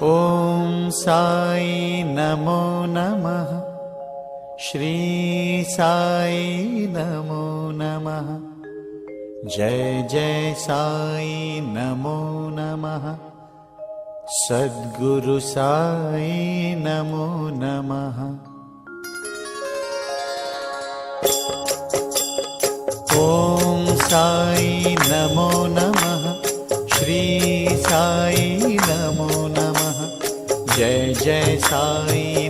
ॐ साई नमो नमः। श्री साई नमो नमः। जय जय साई नमो नमः। सद्गुरु साई नमो नमः। ॐ साई नमो नमः। श्री साई नमो नमः। जय जय साई